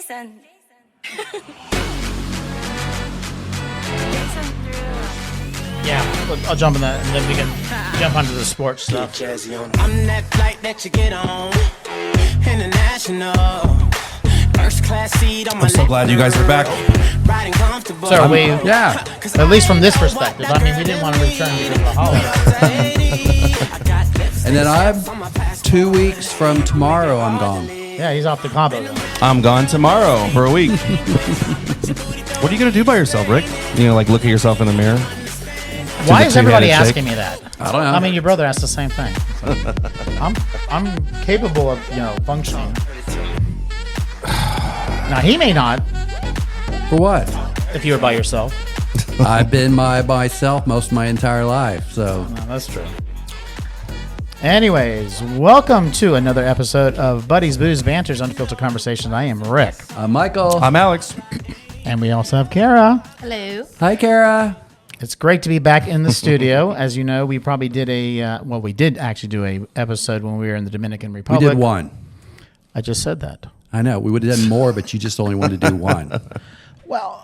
Jason. Yeah, I'll jump in that, and then we can jump onto the sports stuff. I'm that flight that you get on. International. First class seat on my I'm so glad you guys are back. Riding comfortable. So we, Yeah. at least from this perspective, I mean, we didn't want to return because of the holiday. And then I'm 2 weeks from tomorrow, I'm gone. Yeah, he's off the combo. I'm gone tomorrow for a week. What are you going to do by yourself, Rick? You know, like look at yourself in the mirror? Why the is everybody two-handed asking me that? I don't know. I mean, your brother asked the same thing. So, I'm capable of, functioning. Now, he may not, For what? if you were by yourself. I've been by myself most of my entire life, so. No, that's true. Anyways, welcome to another episode of Buddies, Booze, Banter's Unfiltered Conversations. I am Rick. Michael. I'm Alex. And we also have Kara. Hello. Hi, Kara. It's great to be back in the studio. As you know, we probably did we did actually do a episode when we were in the Dominican Republic. We did one. I just said that. I know. We would have done more, but you just only wanted to do one. Well,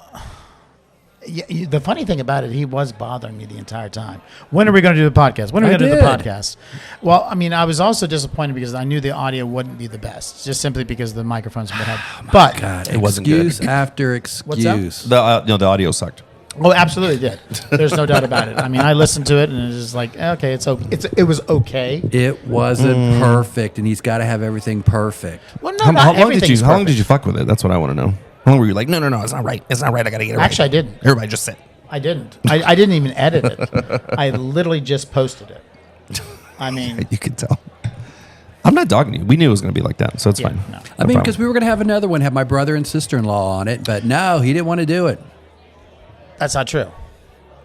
the funny thing about it, he was bothering me the entire time. When are we going to do the podcast? When are we going to do the podcast? Well, I mean, I was also disappointed because I knew the audio wouldn't be the best, just simply because the microphones would have. But God, It wasn't good. excuse after excuse. What's up? The audio sucked. Oh, absolutely did. There's no doubt about it. I mean, I listened to it and it's just like, okay, it was okay. It wasn't perfect, and he's got to have everything perfect. Well, no, How not long did everything's How long did perfect. you fuck with it? That's what I want to know. How long were you like, no, it's not right. It's not right. I got to get it right. Actually, I didn't. Everybody just sit. I didn't. I didn't even edit it. I literally just posted it. I mean, You can tell. I'm not dogging you. We knew it was going to be like that, so it's yeah, fine. no. I mean, because we were going to have another one, have my brother and sister-in-law on it, but no, he didn't want to do it. That's not true.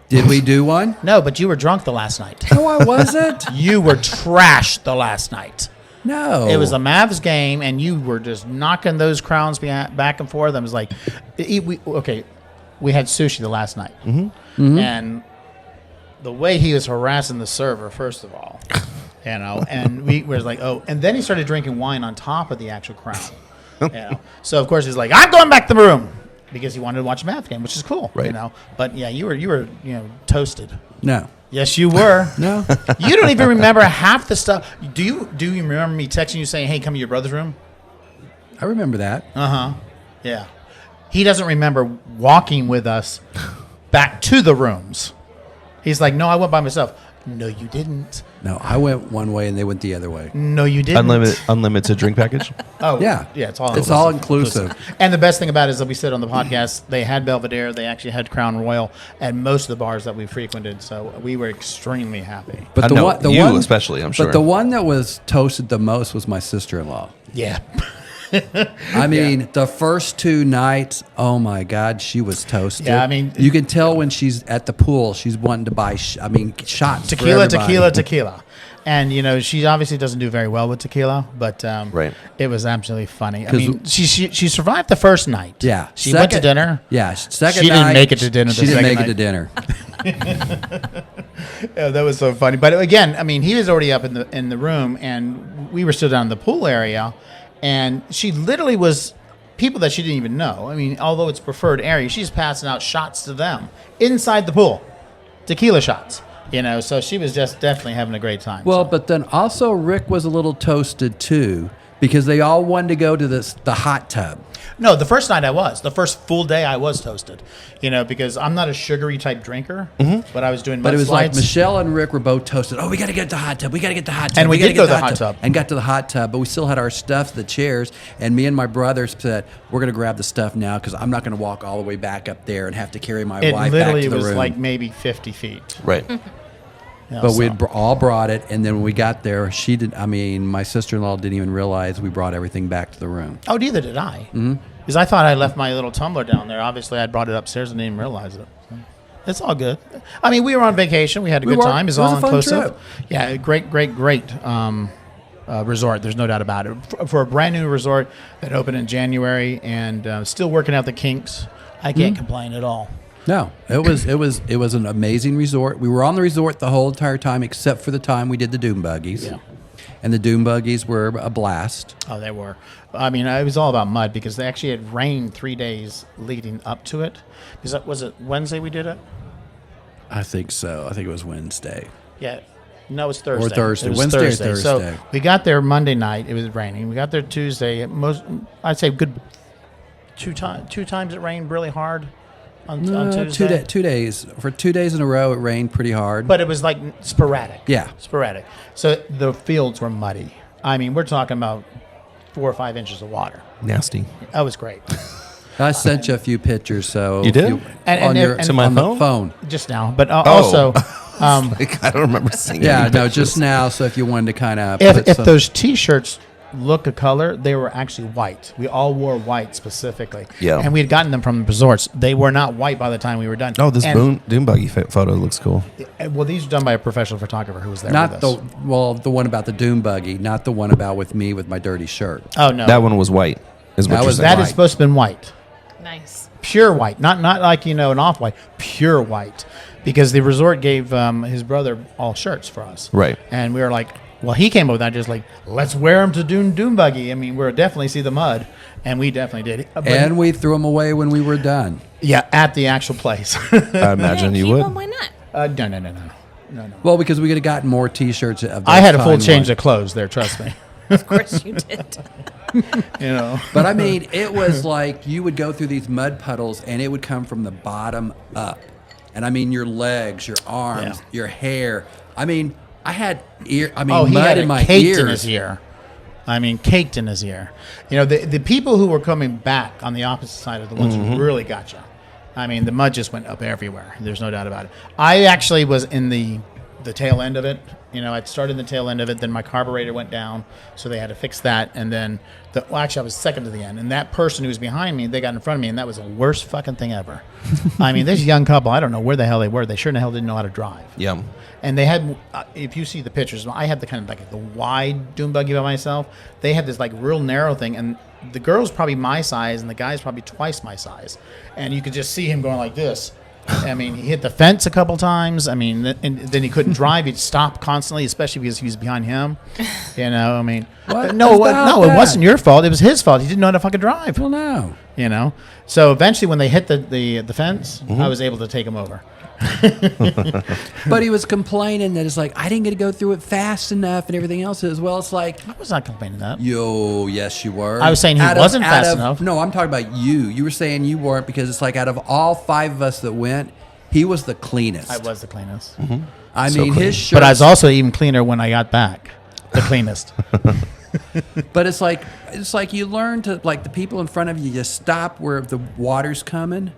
Did we do one? No, but you were drunk the last night. No, I wasn't. You were trashed the last night. No. It was a Mavs game, and you were just knocking those crowns back and forth. I was like, we had sushi the last night. Mm-hmm. And the way he was harassing the server, first of all, and we was like, oh, and then he started drinking wine on top of the actual crown. So, of course, he's like, I'm going back to the room. Because he wanted to watch a Mavs game, which is cool, right? But yeah, you were toasted. No. Yes, you were. No. You don't even remember half the stuff. Do you remember me texting you saying, "Hey, come to your brother's room"? I remember that. Yeah. He doesn't remember walking with us back to the rooms. He's like, "No, I went by myself." No, you didn't. No, I went one way and they went the other way. No, you didn't. Unlimited drink package. Oh, Yeah. Yeah, it's all inclusive. And the best thing about it is that we said on the podcast, they had Belvedere, they actually had Crown Royal at most of the bars that we frequented, so we were extremely happy. But you especially, I'm sure. But the one that was toasted the most was my sister-in-law. Yeah. I mean, the first two nights, oh my God, she was toasted. Yeah, I mean, you can tell when she's at the pool, she's wanting to buy, shots. Tequila. And, she obviously doesn't do very well with tequila, but Right. It was absolutely funny. I mean, she survived the first night. Yeah. She went to dinner. Yeah. Second She night. didn't make it to dinner. She didn't make it to dinner. Yeah, that was so funny. But again, I mean, he was already up in the room, and we were still down in the pool area. And she literally was people that she didn't even know. I mean, although it's preferred area, she's passing out shots to them inside the pool, tequila shots. So she was just definitely having a great time. Well, but then also Rick was a little toasted too, because they all wanted to go to the hot tub. No, the first night I was. The first full day I was toasted. Because I'm not a sugary type drinker, but I was doing But it was like slides. Michelle and Rick were both toasted. Oh, we got to get to the hot tub. We got to get to the hot tub. And we gotta did get go to the hot tub. And got to the hot tub, but we still had our stuff, the chairs. And me and my brothers said, we're going to grab the stuff now because I'm not going to walk all the way back up there and have to carry my It wife back literally to the was room. like maybe 50 feet. Right. But we had all brought it, and then when we got there, my sister-in-law didn't even realize we brought everything back to the room. Oh, neither did I. Because I thought I left my little tumbler down there. Obviously, I brought it upstairs and didn't even realize it. So it's all good. I mean, we were on vacation. We had a good time. It's it was all a fun inclusive. trip. Yeah, great resort. There's no doubt about it. For a brand new resort that opened in January and still working out the kinks, I can't complain at all. No, it was an amazing resort. We were on the resort the whole entire time, except for the time we did the Doom Buggies. Yeah. and the dune buggies were a blast. Oh, they were. I mean, it was all about mud because they actually had rained 3 days leading up to it. Was it Wednesday we did it? I think so. I think it was Wednesday. Yeah. No, it was Thursday. Or Thursday. It was Wednesday or Thursday. Thursday. So we got there Monday night. It was raining. We got there Tuesday. I'd say good two times it rained really hard on Tuesday. 2 days. For 2 days in a row, it rained pretty hard. But it was like sporadic. Yeah. Sporadic. So the fields were muddy. I mean, we're talking about 4 or 5 inches of water. Nasty. That was great. I sent you a few pictures. So You did? To my on phone? the phone. Just now. But also, Like, I don't remember seeing Yeah, any no, pictures. just now. So if you wanted to kind of if those T-shirts look a color, they were actually white. We all wore white specifically. Yeah. And we had gotten them from the resorts. They were not white by the time we were done. Oh, this And- dune buggy photo looks cool. Well, these are done by a professional photographer who was there not with the us. the one about the dune buggy, not the one about with me with my dirty shirt. Oh, no. That one was white. Is what That you're was- saying. That is white. supposed to have been white. Nice. Pure white. Not like, an off-white. Pure white. Because the resort gave his brother all shirts for us. Right. And we were like, well, he came up with that just like, let's wear them to Dune Buggy. I mean, we'll definitely see the mud. And we definitely did. But, And we threw them away when we were done. yeah, at the actual place. I imagine Yeah, you keep would. them, why not? No. Well, because we could have gotten more T-shirts. Of I had a those full fine change ones. of clothes there, trust me. Of course you did. But I mean, it was like you would go through these mud puddles, and it would come from the bottom up. And I mean, your legs, your arms, Yeah. your hair. I mean, I had He mud had in it my caked ears. in his ear. I mean, caked in his ear. You know, the people who were coming back on the opposite side are the ones who really got you. I mean, the mud just went up everywhere. There's no doubt about it. I actually was in the tail end of it. You know, I'd started in the tail end of it. Then my carburetor went down, so they had to fix that. And then, actually, I was second to the end. And that person who was behind me, they got in front of me, and that was the worst fucking thing ever. I mean, this young couple, I don't know where the hell they were. They sure in the hell didn't know how to drive. Yeah. And they had, if you see the pictures, I had the kind of like the wide dune buggy by myself. They had this like real narrow thing, and the girl's probably my size, and the guy's probably twice my size. And you could just see him going like this. I mean, he hit the fence a couple times. I mean, and then he couldn't drive. He'd stop constantly, especially because he was behind him. You know, I mean, What? no, About it that? wasn't your fault. It was his fault. He didn't know how to fucking drive. Well, no. You know, so eventually when they hit the fence, I was able to take him over. But he was complaining that it's like, I didn't get to go through it fast enough and everything else as well. It's like, I was not complaining that. yes, you were. I was saying he wasn't fast enough. No, I'm talking about you. You were saying you weren't because it's like out of all 5 of us that went, he was the cleanest. I was the cleanest. I So mean, clean. his shirt. But I was also even cleaner when I got back. The cleanest. But it's like you learn to, like, the people in front of you just stop where the water's coming,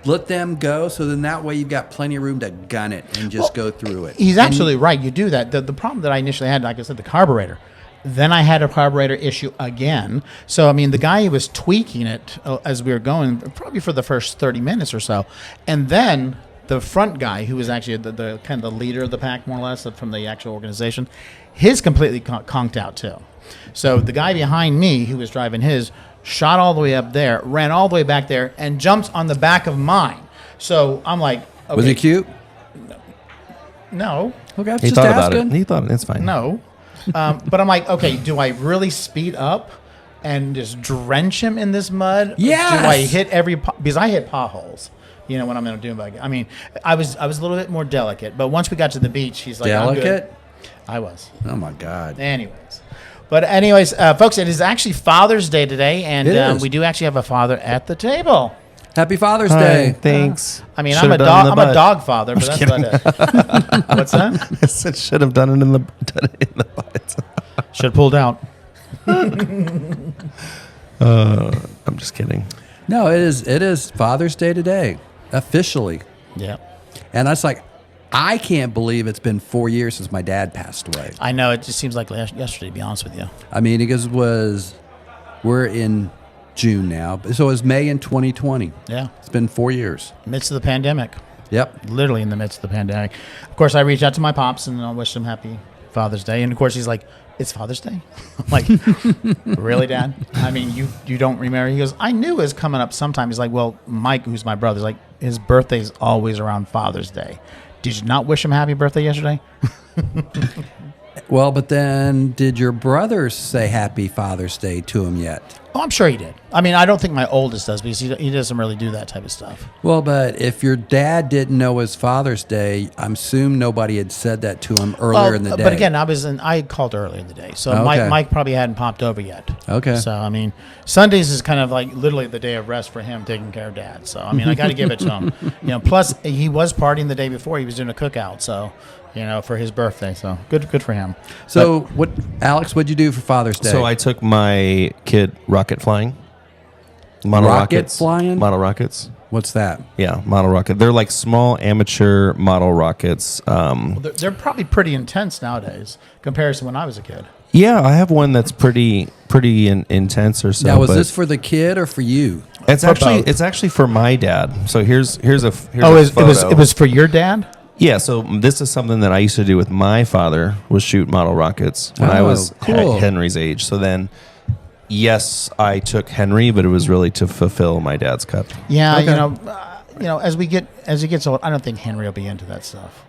let them go, so then that way you've got plenty of room to gun it and just go through it. He's And absolutely right. You do that. The problem that I initially had, like I said, the carburetor. Then I had a carburetor issue again. So, I mean, the guy was tweaking it as we were going, probably for the first 30 minutes or so. And then the front guy, who was actually the kind of the leader of the pack, more or less, from the actual organization, his completely conked out too. So the guy behind me, who was driving his, shot all the way up there, ran all the way back there, and jumped on the back of mine. So I'm like, okay, Was he cute? No. Okay, I was He just thought about asking. it. He thought it's fine. No. But I'm like, okay, do I really speed up and just drench him in this mud? Or Yes! do I hit because I hit potholes, you know, when I'm in a dune buggy. I mean, I was a little bit more delicate, but once we got to the beach, he's like, I'm good. Delicate? I was. Oh, my God. Anyways, folks, it is actually Father's Day today, and It is. we do actually have a father at the table. Happy Father's Hi, Day. thanks. I mean, Should've I'm a done it in dog. the I'm a butt. dog father, but that's about it. What's that? I said should have done it in the butt. Should have pulled out. I'm just kidding. No, it is Father's Day today, officially. Yeah. And that's like, I can't believe it's been 4 years since my dad passed away. I know. It just seems like yesterday, to be honest with you. I mean, we're in June now, so it was May in 2020. Yeah. It's been 4 years. Midst of the pandemic. Yep. Literally in the midst of the pandemic. Of course, I reached out to my pops and I wished him happy Father's Day. And of course, he's like, "It's Father's Day?" I'm like, "Really, Dad? I mean, you don't remember?" He goes, "I knew it was coming up sometime." He's like, "Well, Mike, who's my brother, is like, his birthday's always around Father's Day. Did you not wish him happy birthday yesterday?" Well, but then did your brother say Happy Father's Day to him yet? Oh, I'm sure he did. I mean, I don't think my oldest does because he doesn't really do that type of stuff. Well, but if your dad didn't know his Father's Day, I'm assuming nobody had said that to him earlier in the day. But again, I called earlier in the day, so Okay. Mike probably hadn't popped over yet. Okay. So I mean, Sundays is kind of like literally the day of rest for him, taking care of Dad. So I mean, I got to give it to him. Plus he was partying the day before. He was doing a cookout, so for his birthday. So good for him. So, Alex, what'd you do for Father's Day? So I took my kid rocket flying. Rocket flying? Model rockets. What's that? Yeah, model rocket. They're like small amateur model rockets. They're probably pretty intense nowadays compared to when I was a kid. Yeah, I have one that's pretty intense or so. Now, was but this for the kid or for you? It's actually for my dad. So here's a photo. It was for your dad? Yeah, so this is something that I used to do with my father, was shoot model rockets when I was cool. Henry's age. So then, yes, I took Henry, but it was really to fulfill my dad's cup. Yeah, Okay. as he gets old, I don't think Henry will be into that stuff.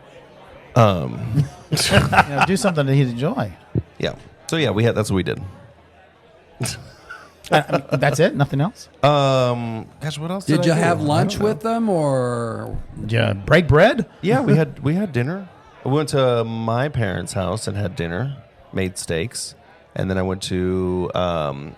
Do something that he'd enjoy. Yeah. So yeah, that's what we did. That's it. Nothing else. Gosh, what else Did you I do? have I lunch don't know. with them or? Yeah, break bread. Yeah, we had dinner. I went to my parents' house and had dinner, made steaks, and then I went to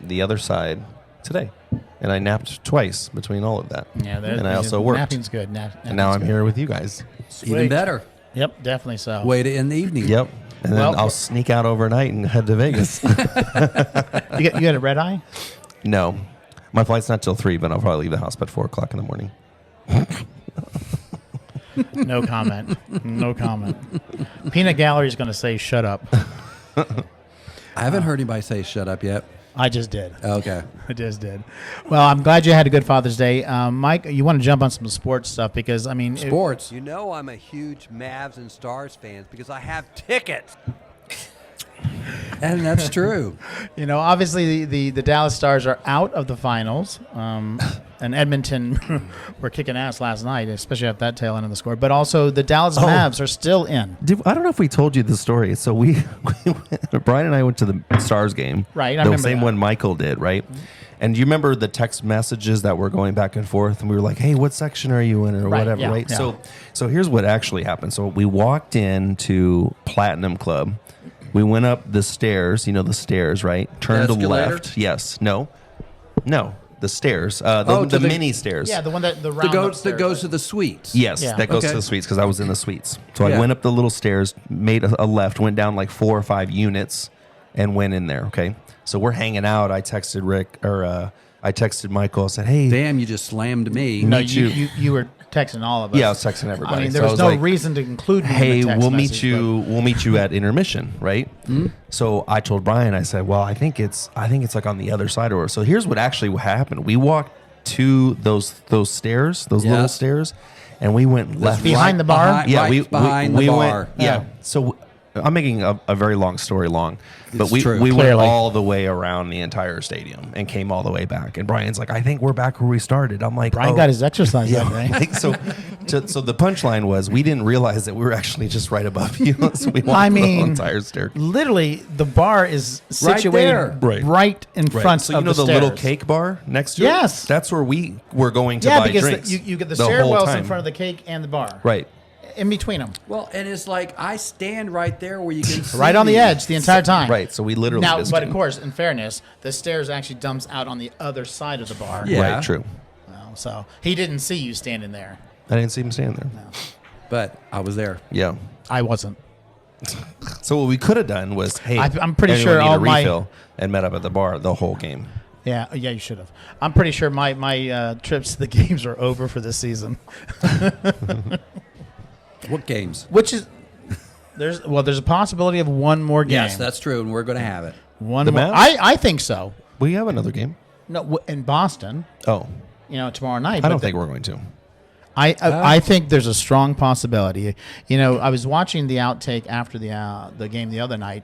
the other side today, and I napped twice between all of that. Yeah, and I also worked. Napping's good. And now I'm here with you guys. Even better. Yep, definitely so. Way to end the evening. Yep. And then Well- I'll sneak out overnight and head to Vegas. You got a red eye? No, my flight's not till 3, but I'll probably leave the house by 4 o'clock in the morning. No comment. No comment. Peanut Gallery's going to say shut up. I haven't heard anybody say shut up yet. I just did. Okay. I just did. Well, I'm glad you had a good Father's Day. Mike, you want to jump on some sports stuff because, I mean... Sports. You know I'm a huge Mavs and Stars fan because I have tickets. And that's true. Obviously the Dallas Stars are out of the finals. And Edmonton were kicking ass last night, especially at that tail end of the score. But also the Dallas Mavs are still in. I don't know if we told you the story. So Brian and I went to the Stars game. Right, I the remember same that. one Michael did, right? And do you remember the text messages that were going back and forth? And we were like, hey, what section are you in or Right, whatever, yeah, right? yeah. So here's what actually happened. So we walked into Platinum Club. We went up the stairs, the stairs, right? Turned to escalator? left. Yes. No. The stairs. To The the- mini stairs. Yeah, the one that the That round goes upstairs. to the suites. Yes, Yeah. that goes Okay. to the suites because I was in the suites. So Yeah. I went up the little stairs, made a left, went down like 4 or 5 units, and went in there. Okay, so we're hanging out. I texted I texted Michael. I said, "Hey, Damn, you just slammed me. No, meet you were texting all of us. yeah," I was texting everybody. I mean, So there I was no like, reason to include me Hey, in the text we'll meet message, you. We'll meet you at intermission, right? So I told Brian. I said, "Well, I think it's like on the other side of her." So here's what actually happened. We walked to those stairs, those little Yes. stairs, and we went left behind the bar? Behind the bar. Went, yeah. So I'm making a very long story long, but It's we true. went Clearly. all the way around the entire stadium and came all the way back. And Brian's like, "I think we're back where we started." I'm like, Brian "Oh." got his exercise Yeah, that day. like, so the punchline was we didn't realize that we were actually just right above you. So we walked I the mean, whole entire staircase. Literally, the bar is situated there. right in front So you of know the the little stairs. cake bar next to Yes. it? That's where we were going to Yeah, buy because drinks. you get the whole stairwells in time. front of the cake and the bar. Right. In between them. Well, and it's like I stand right there where you can see Right on the me. edge the entire time. Right. So we literally Now, just but of didn't- course, in fairness, the stairs actually dumps out on the other side of the bar. Yeah. Right, true. So he didn't see you standing there. I didn't see him stand there. But I was there. Yeah. I wasn't. So what we could have done was, hey, I'm pretty anyone sure need all a my- refill and met up at the bar the whole game. Yeah, you should have. I'm pretty sure my trips to the games are over for this season. What games? Which is there's a possibility of one more game. Yes, that's true, and we're going to have it. one The more. Mavs? I think so. We have another game. No, in Boston. Oh, Tomorrow night. I but don't think we're going to. I think there's a strong possibility. I was watching the outtake after the game the other night.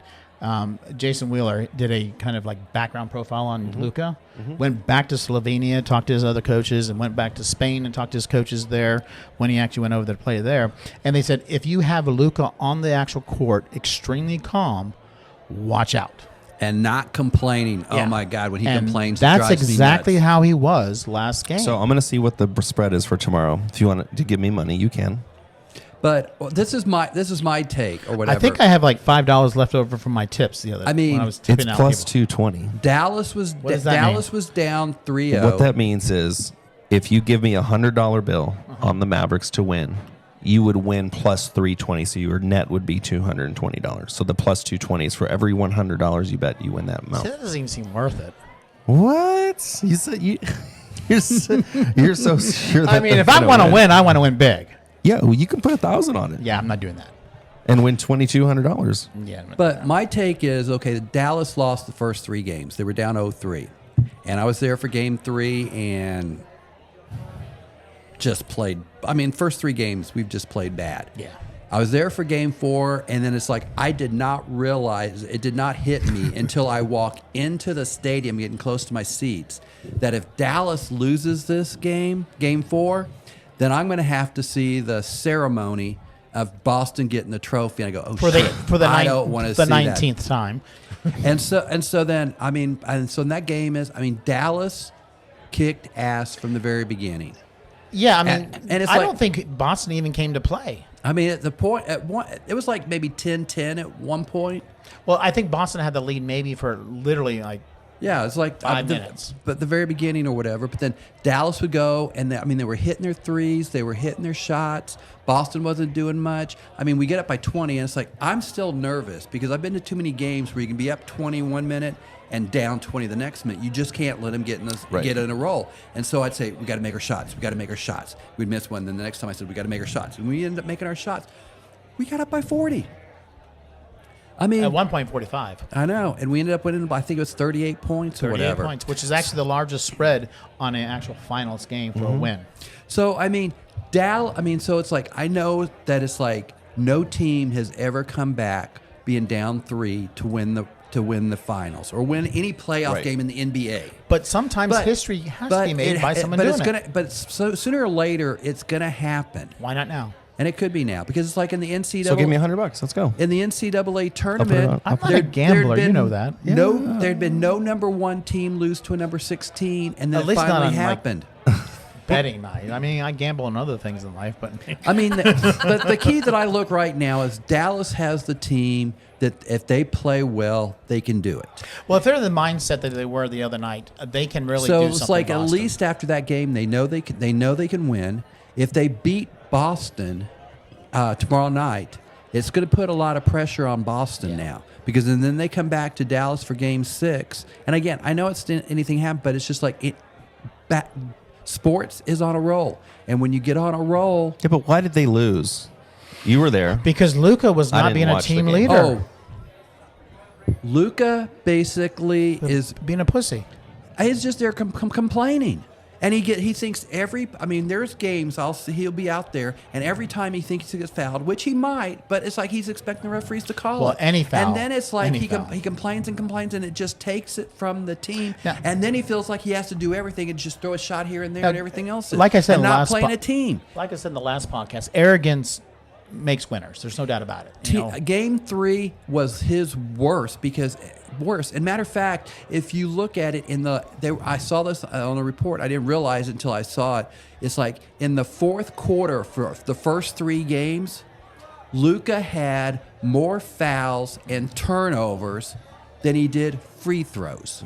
Jason Wheeler did a kind of like background profile on Luka. Went back to Slovenia, talked to his other coaches, and went back to Spain and talked to his coaches there when he actually went over there to play there. And they said, if you have Luka on the actual court, extremely calm, watch out. And not complaining. Yeah. Oh my God, when he And complains, it that's drives me exactly nuts. how he was last game. So I'm going to see what the spread is for tomorrow. If you want to give me money, you can. But this is my take or whatever. I think I have like $5 left over from my tips the other. I mean, when I was It's tipping out plus people. 220. Dallas was What does that Dallas mean? was down 3-0. What that means is if you give me $100 bill on the Mavericks to win, you would win plus 320. So your net would be $220. So the plus 220 is for every $100 you bet, you win that amount. That doesn't even seem worth it. What? You said you're so sure that I mean, they're if I gonna want to win, I want to win big. Yeah, well, you can put 1,000 on it Yeah, I'm not doing that. and win $2,200. Yeah, I'm not doing But that. my take is, okay, Dallas lost the first 3 games. They were down 0-3. And I was there for game 3 and just played. I mean, first 3 games, we've just played bad. Yeah. I was there for game 4, and then it's like I did not realize, it did not hit me until I walk into the stadium getting close to my seats, that if Dallas loses this game, game 4, then I'm going to have to see the ceremony of Boston getting the trophy. And I go, oh, for shit, the I don't want to the see that. 19th time. And so then, I mean, and so that game is, I mean, Dallas kicked ass from the very beginning. Yeah, I mean, And it's I like- don't think Boston even came to play. I mean, at the point, at one, it was like maybe 10-10 at one point. Well, I think Boston had the lead maybe for literally like Yeah, it's like 5 minutes. but the very beginning or whatever. But then Dallas would go, and they were hitting their threes, they were hitting their shots. Boston wasn't doing much. I mean, we get up by 20, and it's like I'm still nervous because I've been to too many games where you can be up 20 1 minute and down 20 the next minute. You just can't let them get in a roll. And so I'd say we got to make our shots. We got to make our shots. We'd miss one. Then the next time I said we got to make our shots, and we ended up making our shots. We got up by 40. I mean, at 1.45. I know, and we ended up winning by I think it was 38 points or 38 whatever. points, which is actually the largest spread on an actual finals game for a win. So I mean, so it's like I know that it's like no team has ever come back being down 3 to win the finals or win any playoff Right. game in the NBA. But sometimes history has to be made by someone doing it. But so sooner or later it's gonna happen, Why not now? and it could be now because it's like in the NCAA. So give me $100. Let's go. in the NCAA tournament. I'm not a gambler, you know that. There'd been no number 1 team lose to a number 16, and then At it least not finally on, like, happened. Betting night. I mean, I gamble on other things in life, but I mean, the key that I look right now is Dallas has the team that if they play well, they can do it. well, if they're in the mindset that they were the other night, they can really So do it's something. like at Boston. least after that game, they know they can win. If they beat Boston tomorrow night, it's going to put a lot of pressure on Boston now because then they come back to Dallas for Game 6. And again, I know it's anything happen, but it's just like sports is on a roll, and when you get on a roll, Yeah, but why did they lose? You were there. because Luka was I not didn't being a watch the team game. leader, Luka basically is being a pussy. he's just there complaining. And he thinks there's games he'll be out there, and every time he thinks he gets fouled, which he might, but it's like he's expecting the referees to call Well, it. any foul. And then it's like Any he foul. complains and complains, and it just takes it from the team. Now- and then he feels like he has to do everything and just throw a shot here and there Now, and everything else. like I said and in the not last playing po- a team. Like I said in the last podcast, arrogance makes winners. There's no doubt about it. You know? Game 3 was his worst because worse. And matter of fact, if you look at it I saw this on a report. I didn't realize it until I saw it. It's like in the fourth quarter for the first 3 games, Luka had more fouls and turnovers than he did free throws.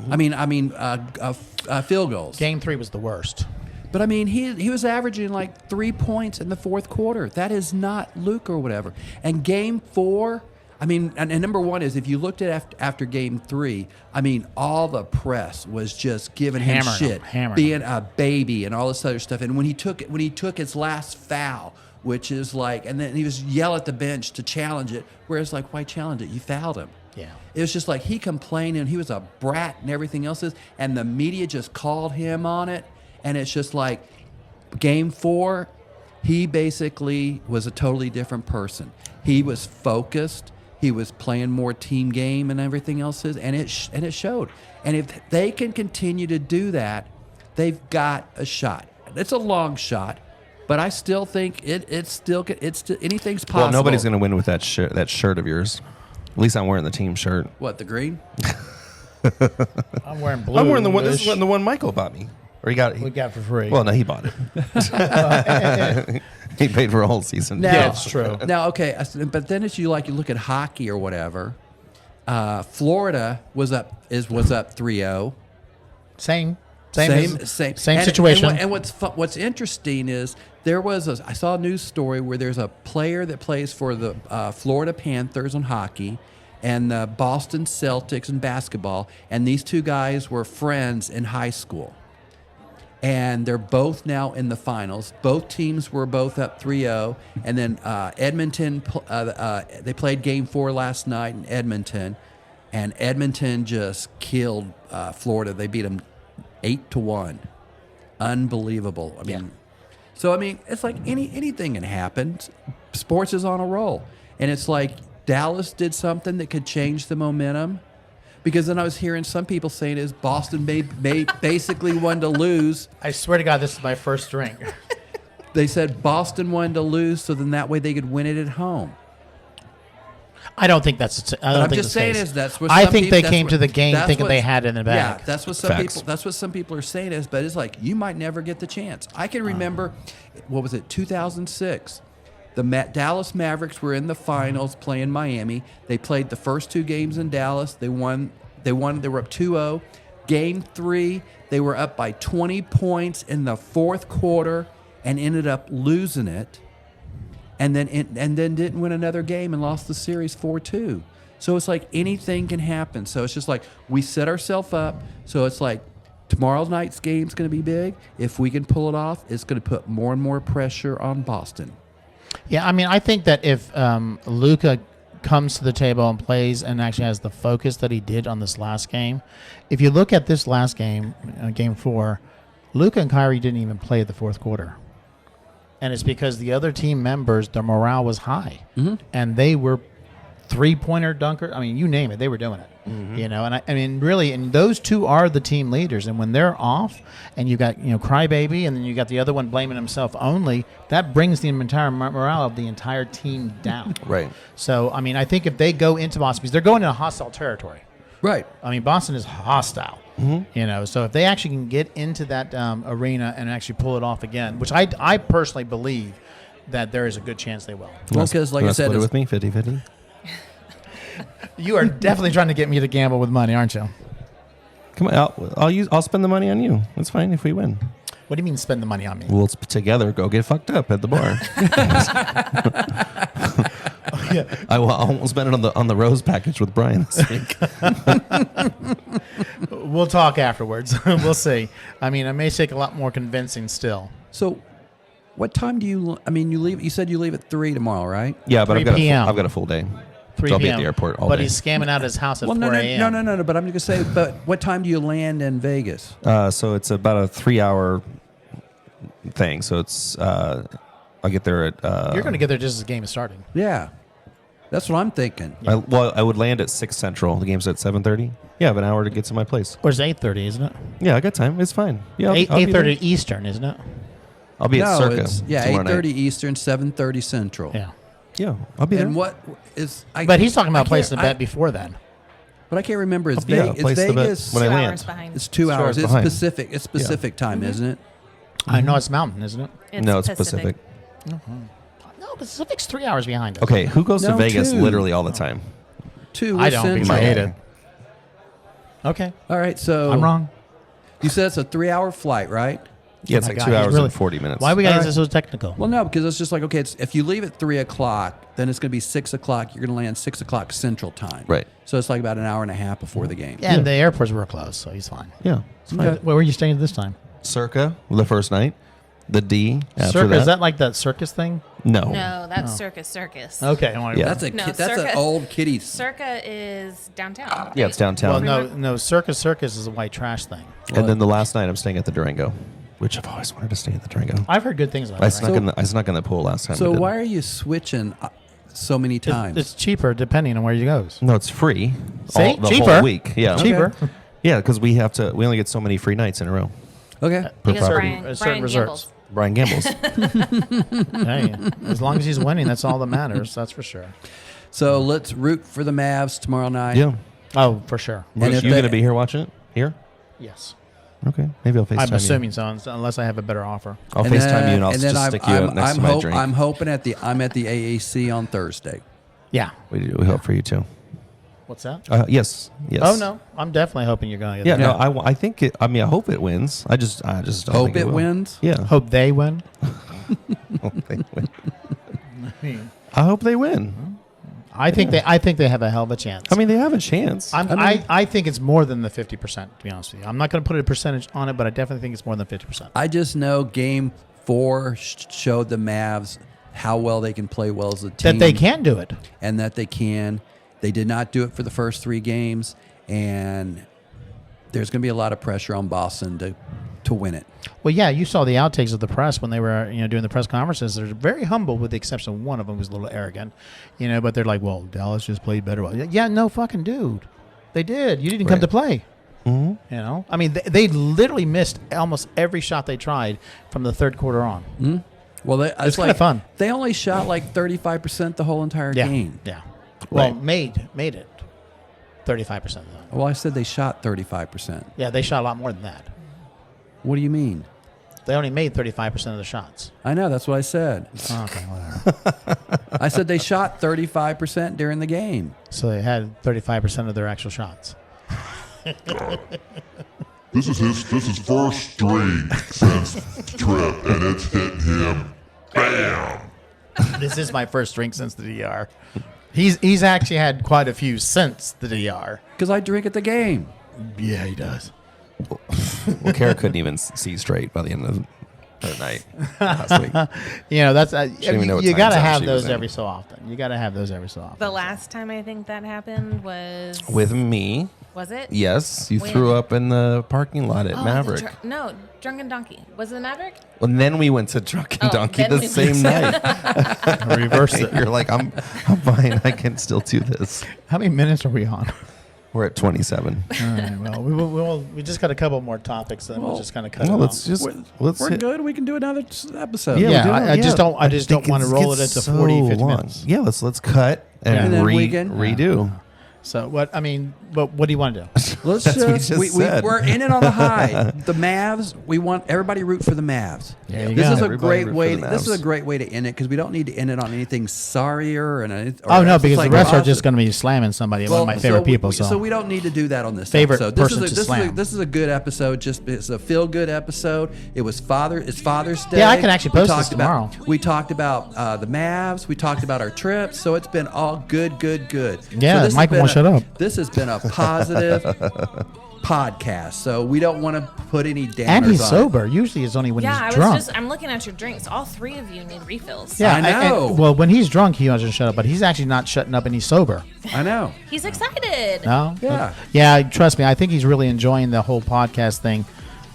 Field goals. Game 3 was the worst. But I mean, he was averaging like 3 points in the fourth quarter. That is not Luka or whatever. And Game 4, I mean, and number one is if you looked at after Game 3, I mean, all the press was just giving him shit, being a baby and all this other stuff. And when he took his last foul, which is like, and then he was yell at the bench to challenge it. Whereas like, why challenge it? You fouled him. Yeah. It was just like he complained and he was a brat and everything else is, and the media just called him on it. And it's just like Game 4, he basically was a totally different person. He was focused. He was playing more team game and everything else is, and it showed. And if they can continue to do that, they've got a shot. It's a long shot, but I still think it's anything's possible. Well, nobody's going to win with that shirt of yours. At least I'm wearing the team shirt. What, the green? I'm wearing blue. I'm wearing the one. This is the one Michael bought me, or he got. we got for free. Well, no, he bought it. He paid for a whole season. Now- yeah, it's true. Now, okay, but then as you look at hockey or whatever, Florida was up 3-0. Same Same same situation. And what's interesting is I saw a news story where there's a player that plays for the Florida Panthers in hockey and the Boston Celtics in basketball, and these two guys were friends in high school. And they're both now in the finals. Both teams were both up 3-0. And then Edmonton, they played Game 4 last night in Edmonton, and Edmonton just killed Florida. They beat them 8-1. Unbelievable. I mean, so it's like anything can happen. Sports is on a roll, and it's like Dallas did something that could change the momentum. Because then I was hearing some people saying is Boston basically wanted to lose. I swear to God, this is my first drink. They said Boston wanted to lose, so then that way they could win it at home. I don't think that's. I'm just saying is that's what I some think people, they came to the game thinking what- they had it in the bag. Yeah, that's what some people are saying is, but it's like you might never get the chance. I can remember, what was it, 2006. The Dallas Mavericks were in the finals playing Miami. They played the first two games in Dallas. They won. They were up 2-0. Game 3, they were up by 20 points in the fourth quarter and ended up losing it. And then didn't win another game and lost the series 4-2. So it's like anything can happen. So it's just like we set ourselves up. So it's like tomorrow night's game's going to be big. If we can pull it off, it's going to put more and more pressure on Boston. Yeah, I think that if Luka comes to the table and plays and actually has the focus that he did on this last game, if you look at this last game, Game 4, Luka and Kyrie didn't even play the fourth quarter. And it's because the other team members, their morale was high. Mm-hmm. And they were three-pointer dunker. You name it, they were doing it. Mm-hmm. And really, and those two are the team leaders. And when they're off, and you got Crybaby, and then you got the other one blaming himself only, that brings the entire morale of the entire team down. Right. So I think if they go into Boston, because they're going into hostile territory. Right. Boston is hostile. Mm-hmm. So if they actually can get into that arena and actually pull it off again, which I personally believe that there is a good chance they will. Well, because like I said, split it with me 50-50. You are definitely trying to get me to gamble with money, aren't you? Come on, I'll spend the money on you. That's fine if we win. What do you mean spend the money on me? We'll together go get fucked up at the bar. I won't spend it on the rose package with Brian this week. We'll talk afterwards. We'll see. I may take a lot more convincing still. So, what time do you? You leave. You said you leave at 3 tomorrow, right? Yeah, but 3 p.m. I've got a full day. 3 So I'll be p.m. at the airport all but day. he's scamming out his house at 4 No. a.m. But I'm just gonna say. But what time do you land in Vegas? So it's about a 3-hour thing. So it's I'll get there at. You're going to get there just as the game is starting. Yeah, that's what I'm thinking. I would land at 6 Central. The game's at 7:30. Yeah, I have an hour to get to my place. Or it's 8:30, isn't it? Yeah, I got time. It's fine. Yeah, I'll be 8:30 Eastern, isn't it? I'll be at Circa. It's tomorrow 8:30 night. Eastern, 7:30 Central. Yeah. Yeah, I'll be there. And what is? But he's talking about placing the bet before then. But I can't remember. Is Yeah, Vegas? place the bet Vegas when I 2 land. hours behind. It's 2 hours. It's behind. Pacific. It's Pacific time, isn't it? I know it's Mountain, isn't it? No, it's Pacific. No, Pacific's 3 hours behind us. Okay, who goes to No, Vegas 2. literally all the time? 2. I don't because I Central. hate it. Okay. All right, so I'm wrong. You said it's a 3-hour flight, right? Yeah, it's my like God, 2 he's hours really- and 40 minutes. Why we got to All get right. so technical? Well, no, because it's just like, okay, if you leave at 3 o'clock, then it's going to be 6 o'clock. You're going to land 6 o'clock Central time. Right. So it's like about an hour and a half before the game. And the airports were closed, so he's fine. Yeah, it's fine. Where were you staying this time? Circa the first night, the D after Circa, that. is that like that circus thing? No. No, that's Circus. Okay. Yeah. That's a No, that's an Circa- old kiddie. Circa is downtown. Yeah, it's downtown. Well, no, Circus is a white trash thing. And then the last night I'm staying at the Durango, which I've always wanted to stay at the Durango. I've heard good things about I it. snuck in the pool last time. So we did. why are you switching? so many times. It's cheaper depending on where you goes. No, it's free. See? The Cheaper. whole week. Yeah. Cheaper. Yeah, because we only get so many free nights in a row. Okay. Because property. Brian Certain resorts. gambles. Brian gambles. Hey, as long as he's winning, that's all that matters. That's for sure. So let's root for the Mavs tomorrow night. Yeah. Oh, for sure. And if you they- going to be here watching it? Here? Yes. Okay. Maybe I'll FaceTime I'm you. assuming so, unless I have a better offer. I'll And FaceTime then- you and I'll and then just stick you out next to my drink. I'm hoping I'm at the AAC on Thursday. Yeah. We hope for you too. What's that? Yes. Yes. Oh no, I'm definitely hoping you're going to Yeah, get that. no, I think it. I mean, I hope it wins. I just don't Hope think it will. wins? Yeah. Hope they win. Hope they win. I hope they win. I think they have a hell of a chance. I mean, they have a chance. I think it's more than the 50%. To be honest with you, I'm not going to put a percentage on it, but I definitely think it's more than 50%. I just know Game 4 showed the Mavs how well they can play well as a team. That they can do it. And that they can. They did not do it for the first 3 games, and there's going to be a lot of pressure on Boston to win it. Well, yeah, you saw the outtakes of the press when they were, doing the press conferences. They're very humble, with the exception of one of them who's a little arrogant, but they're like, "Well, Dallas just played better." Well, yeah, no fucking dude, they did. You didn't come Right. to play. Mm-hmm. I mean, they literally missed almost every shot they tried from the third quarter on. Mm-hmm. Well, It's kinda fun. They only shot like 35% the whole entire game. Yeah. Well, Right. made it 35% of that. Well, I said they shot 35%. Yeah, they shot a lot more than that. What do you mean? They only made 35% of the shots. I know, that's what I said. Okay, whatever. I said they shot 35% during the game. So they had 35% of their actual shots. This is his first string since trip, and it's hitting him. Bam! This is my first drink since the DR. He's actually had quite a few since the DR. Because I drink at the game. Yeah, he does. Well, Kara couldn't even see straight by the end of the night last week. That's didn't even know what you time got to zone have she was those in. every so often. You got to have those every so often. The last time I think that happened was With me, was it? yes, you When? threw up in the parking lot at Oh, Maverick. no, Drunken Donkey. Was it Maverick? Well, and then we went to Drunken Oh, Donkey then the we same went night. Reverse it. You're like, I'm fine. I can still do this. How many minutes are we on? We're at 27. All right, well, we just got a couple more topics, and we'll just kind of cut Well, it let's off. just let's We're hit. good. We can do another episode. Yeah, Yeah, we'll do I it. just don't- I just don't think wanna it roll it gets into 40, 50 long. minutes. Yeah, let's cut and, And then we can- redo. So what do you want to do? Let's That's what we just, just said. we're in it on the high. The Mavs, we want everybody root for the Mavs. There you This go. is a Everybody great root for way. the This is a Mavs. great way to end it because we don't need to end it on anything sorrier and. Oh no, because the rest are just positive. going to be slamming somebody. One of my favorite people. So we don't need to do that on this Favorite episode. person to slam. This is a good episode. It's a feel good episode. It's Father's Day. Yeah, I can actually We post talked this tomorrow. We talked about the Mavs. We talked about our trips. So it's been all good. Yeah, so this Michael has won't been shut up. This has been a positive podcast. So we don't want to put any downers And he's on it. sober. Usually it's only when Yeah, he's I drunk. was I'm looking at your drinks. All 3 of you need refills. Yeah, I know. well, when he's drunk, he doesn't shut up, but he's actually not shutting up, and he's sober. I know. He's excited. No? Yeah. Yeah, trust me. I think he's really enjoying the whole podcast thing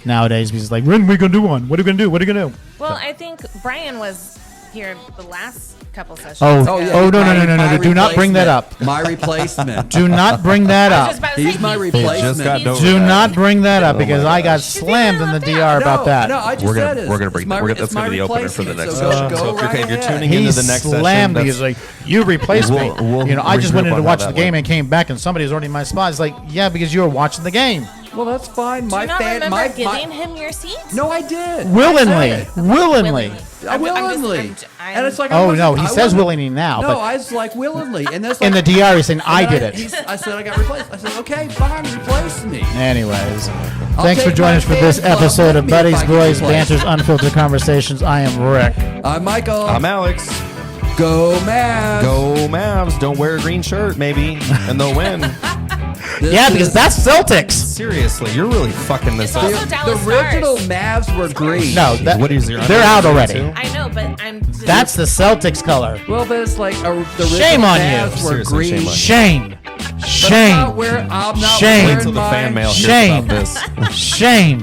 nowadays because he's like, when are we going to do one? What are we going to do? What are you going to do? Well, I think Brian was here the last couple sessions. Oh, ago. oh, no. My Do not bring that up. My replacement. Do not bring that I was up. just about to He's say, my he's- replacement. Just got he's- over Do that. not bring that up Oh because my I got gosh. slammed in the He's DR about No, that. I just We're said gonna it. we're gonna bring It's my- that's it's gonna my be the opener for the replacement, next so session. go So if you're, right if you're ahead. tuning He into the next slammed me. session, He's like, you replaced me. We'll I just regroup went in to on watch how the that game went. and came back, and somebody was already in my spot. It's like, yeah, because you were watching the game. Well, that's fine. Do you not remember my giving him your seat? No, I did. Willingly. Willingly. Willingly. And it's like, Oh, I no, wasn't- he I says wasn't- willingly now, No, but- I was like willingly, and that's In like, the DR, he's saying, I and did it. I said I got replaced. I said, okay, fine, replace me. Anyways, thanks for take joining my us for this fan club episode with of me if Buddies, I get Boys, replaced. Banters, Unfiltered Conversations. I am Rick. I'm Michael. I'm Alex. Go Mavs. Go Mavs! Don't wear a green shirt, maybe, and they'll win. This Yeah, is- because that's Celtics. Seriously, you're really fucking this It's up. also the Dallas original Stars. Mavs were green. No, What is your they're out underwear already. too? I know, but I'm. That's the Celtics color. Well, but it's like the original Shame on you. Mavs were Seriously, green. shame on you. Shame. I'm Shame. not Shame. wearing Wait till the mine. fan mail hears Shame. about this. Shame.